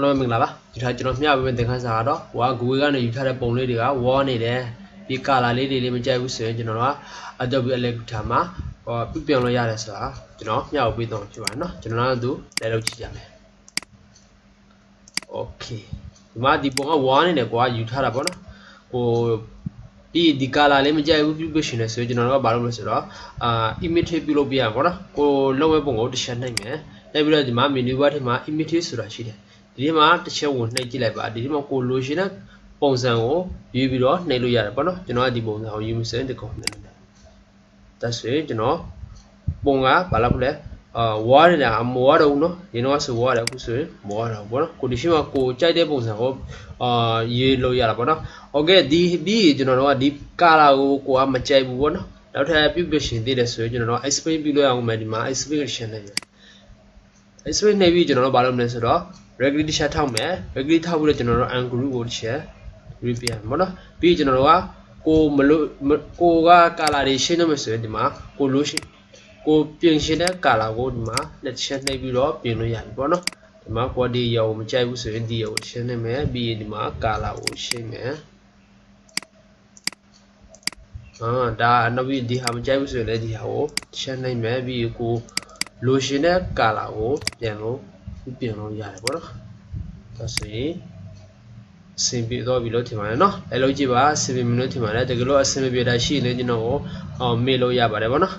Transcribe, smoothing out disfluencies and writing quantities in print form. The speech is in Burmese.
လို့မင်္ဂလာပါဒီထားကျွန်တော်မျှပေးတဲ့သင်ခန်းစာကတော့ဝါဂူဝေကနေယူထားတဲ့ပုံလေးတွေကဝေါနေတယ်ဒီကာလာလေးတွေမကြိုက်ဘူးဆိုရင်ကျွန်တော်က Adobe Illustrator မှာပြပြောင်းလို့ရတယ်ဆိုတာကျွန်တော်မျှပေးတော့ဖြစ်ပါတယ်เนาะကျွန်တော်တို့လည်းလုပ်ကြည့်ကြမယ် Okay ဒီမှာဒီပုံကဝါနေတယ်ကွာယူထားတာပေါ့နော်ဟိုဒီကာလာလေးမကြိုက်ဘူးပြုရှင်နေဆိုကျွန်တော်တို့ကဘာလုပ်မလဲဆိုတော့imitate ပြုလုပ်ပြရပါတော့ကိုလုံးဝပုံကိုတစ်ချက်နှိပ်မယ်နှိပ်ပြီးတော့ဒီမှာ menu bar ထဲမှာ imitate ဆိုတာရှိတယ်ဒီမှာတစ်ချက်ဝင်နှိပ်ကြည့်လိုက်ပါဒီမှာကိုလိုရှင်တဲ့ပုံစံကိုယူပြီးတော့နှိပ်လို့ရတယ်ပေါ့နော်ကျွန်တော်ကဒီပုံစံကိုယူမစင်တကောင်နှိပ်တယ်ဒါဆိုရင်ကျွန်တော်ပုံကဘာလုပ်လဲဝါနေတာမဝါတော့ဘူးနော်ဒီတော့ဆိုဝါတယ်အခုဆိုရင်မဝါတော့ဘူးပေါ့နော်ကိုဒီရှိမှာကိုကြိုက်တဲ့ပုံစံကိုရေးလို့ရတာပေါ့နော်โอเคဒီကျွန်တော်တို့ကဒီကာလာကိုကမကြိုက်ဘူးပေါ့နော်နောက်ထပ်ပြုရှင်သေးတယ်ဆိုရင်ကျွန်တော်တို့ explain ပြုလို့ရအောင်မယ်ဒီမှာ explain နေတယ် explain နေပြီးကျွန်တော်တို့ဘာလုပ်မလဲဆိုတော့ regular တစ်ချက်ထောက်မယ် regular ထောက်ပြီးတော့ကျွန်တော်တို့ ungroup ကိုတစ်ချက် repair ပေါ့နော်ပြီးကျွန်တော်တို့ကကိုကကာလာတွေရှင်းလို့မယ်ဆိုရင်ဒီမှာကိုလို့ရှိကိုပြင်ရှင်းတဲ့ကာလာကိုဒီမှာလက်ချက်နှိပ်ပြီးတော့ပြင်လို့ရတယ်ပေါ့နော်ဒီမှာကိုဒီရောမကြိုက်ဘူးဆိုရင်ဒီရောရှင်းနေမယ်ပြီးရင်ဒီမှာကာလာကိုရှင်းမယ်ဒါနောက်ပြီးဒီဟာမကြိုက်ဘူးဆိုရင်လည်းဒီဟာကိုရှင်းနိုင်မယ်ပြီးကိုလိုရှင်တဲ့ကာလာကိုပြင်လို့ရတယ်ပေါ့နော်ဒါဆိုရင်အဆင်ပြေတော့ပြီလို့ထင်ပါတယ်နော်အဲလိုကြည့်ပါအဆင်ပြေမလို့ထင်ပါတယ်တကယ်လို့အဆင်မပြေတာရှိရင်လည်းကျွန်တော်ကိုမေးလို့ရပါတယ်ပေါ့နော်